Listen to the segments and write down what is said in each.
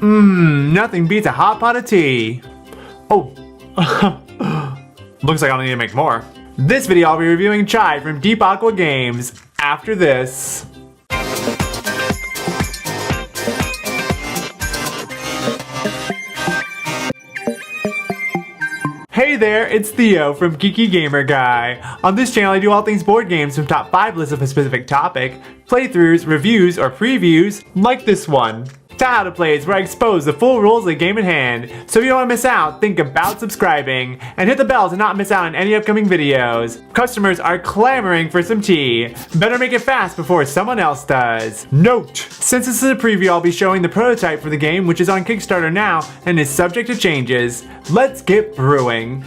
Nothing beats a hot pot of tea. Oh, looks like I'll need to make more. This video I'll be reviewing chai from Deep Aqua Games after this. Hey there, it's Theo from Geeky Gamer Guy. On this channel I do all things board games from top 5 lists of a specific topic, playthroughs, reviews, or previews, like this one. How to Play is where I expose the full rules of the game at hand, so if you don't want to miss out, think about subscribing, and hit the bell to not miss out on any upcoming videos. Customers are clamoring for some tea. Better make it fast before someone else does. Note: since this is a preview, I'll be showing the prototype for the game, which is on Kickstarter now and is subject to changes. Let's get brewing.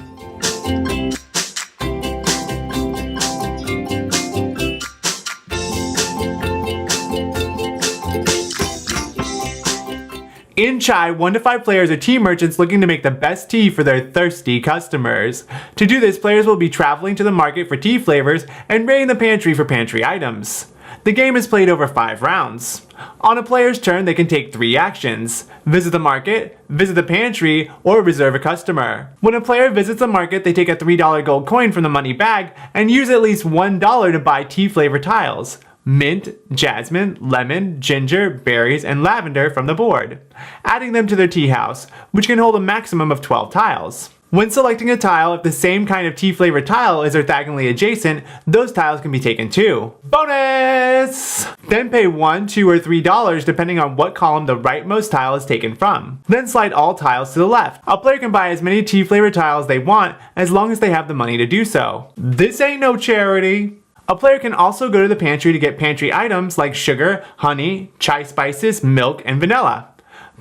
In chai, 1 to 5 players are tea merchants looking to make the best tea for their thirsty customers. To do this, players will be traveling to the market for tea flavors and raiding the pantry for pantry items. The game is played over 5 rounds. On a player's turn, they can take 3 actions: visit the market, visit the pantry, or reserve a customer. When a player visits the market, they take a $3 gold coin from the money bag and use at least $1 to buy tea flavor tiles: mint, jasmine, lemon, ginger, berries, and lavender from the board, adding them to their tea house, which can hold a maximum of 12 tiles. When selecting a tile, if the same kind of tea flavored tile is orthogonally adjacent, those tiles can be taken too. Bonus! Then pay $1, $2, or $3 depending on what column the rightmost tile is taken from. Then slide all tiles to the left. A player can buy as many tea flavored tiles they want as long as they have the money to do so. This ain't no charity. A player can also go to the pantry to get pantry items like sugar, honey, chai spices, milk, and vanilla.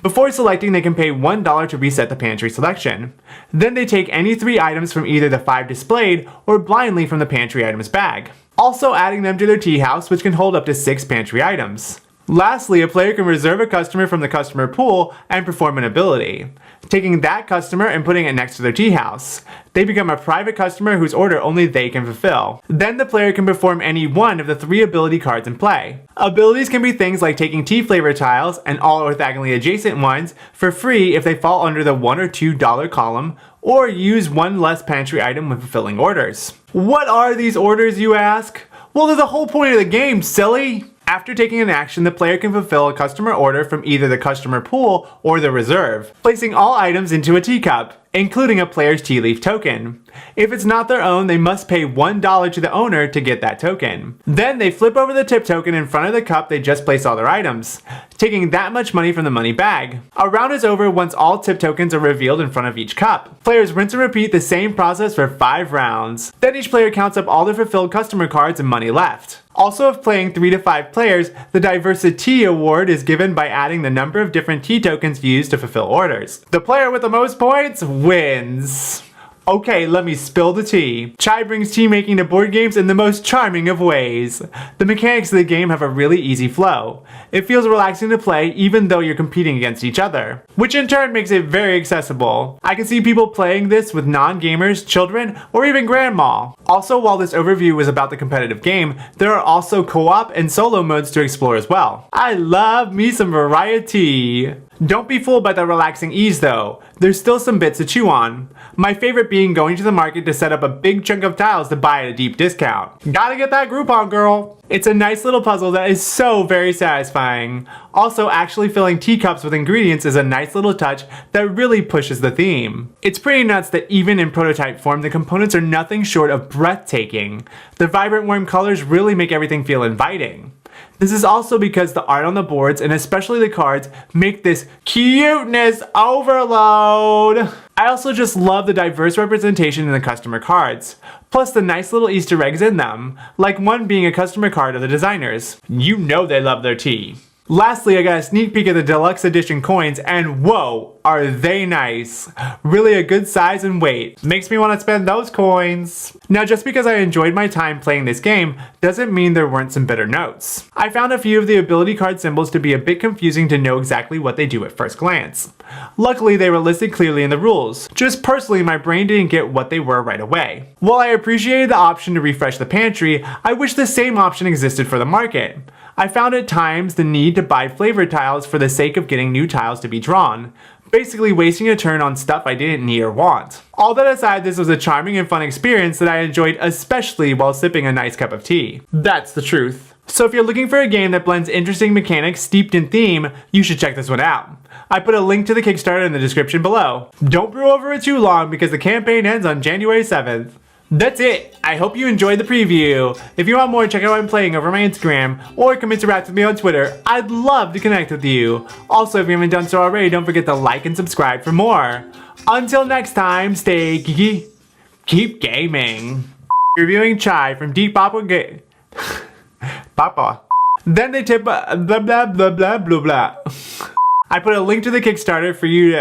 Before selecting, they can pay $1 to reset the pantry selection. Then they take any 3 items from either the 5 displayed or blindly from the pantry items bag, also adding them to their tea house, which can hold up to 6 pantry items. Lastly, a player can reserve a customer from the customer pool and perform an ability, taking that customer and putting it next to their tea house. They become a private customer whose order only they can fulfill. Then the player can perform any one of the 3 ability cards in play. Abilities can be things like taking tea flavor tiles, and all orthogonally adjacent ones, for free if they fall under the $1 or $2 column, or use 1 less pantry item when fulfilling orders. What are these orders, you ask? Well, they're the whole point of the game, silly! After taking an action, the player can fulfill a customer order from either the customer pool or the reserve, placing all items into a teacup, including a player's tea leaf token. If it's not their own, they must pay $1 to the owner to get that token. Then they flip over the tip token in front of the cup they just placed all their items, taking that much money from the money bag. A round is over once all tip tokens are revealed in front of each cup. Players rinse and repeat the same process for 5 rounds. Then each player counts up all their fulfilled customer cards and money left. Also, if playing 3 to 5 players, the Diversity Award is given by adding the number of different tea tokens used to fulfill orders. The player with the most points wins. Okay, let me spill the tea. Chai brings tea making to board games in the most charming of ways. The mechanics of the game have a really easy flow. It feels relaxing to play even though you're competing against each other, which in turn makes it very accessible. I can see people playing this with non-gamers, children, or even grandma. Also, while this overview was about the competitive game, there are also co-op and solo modes to explore as well. I love me some variety. Don't be fooled by the relaxing ease though. There's still some bits to chew on. My favorite being going to the market to set up a big chunk of tiles to buy at a deep discount. Gotta get that Groupon, girl! It's a nice little puzzle that is so very satisfying. Also, actually filling teacups with ingredients is a nice little touch that really pushes the theme. It's pretty nuts that even in prototype form, the components are nothing short of breathtaking. The vibrant warm colors really make everything feel inviting. This is also because the art on the boards, and especially the cards, make this cuteness overload. I also just love the diverse representation in the customer cards, plus the nice little Easter eggs in them, like one being a customer card of the designers. You know they love their tea. Lastly, I got a sneak peek of the deluxe edition coins, and whoa, are they nice. Really a good size and weight. Makes me want to spend those coins. Now, just because I enjoyed my time playing this game doesn't mean there weren't some bitter notes. I found a few of the ability card symbols to be a bit confusing to know exactly what they do at first glance. Luckily, they were listed clearly in the rules. Just personally, my brain didn't get what they were right away. While I appreciated the option to refresh the pantry, I wish the same option existed for the market. I found at times the need to buy flavor tiles for the sake of getting new tiles to be drawn, basically wasting a turn on stuff I didn't need or want. All that aside, this was a charming and fun experience that I enjoyed, especially while sipping a nice cup of tea. That's the truth. So if you're looking for a game that blends interesting mechanics steeped in theme, you should check this one out. I put a link to the Kickstarter in the description below. Don't brew over it too long because the campaign ends on January 7th. That's it! I hope you enjoyed the preview. If you want more, check out what I'm playing over my Instagram, or come interact with me on Twitter. I'd love to connect with you. Also, if you haven't done so already, don't forget to like and subscribe for more. Until next time, stay geeky, keep gaming. Reviewing chai from Deep Papa Papa. Then they tip blah blah blah blah blah blah. I put a link to the Kickstarter for you to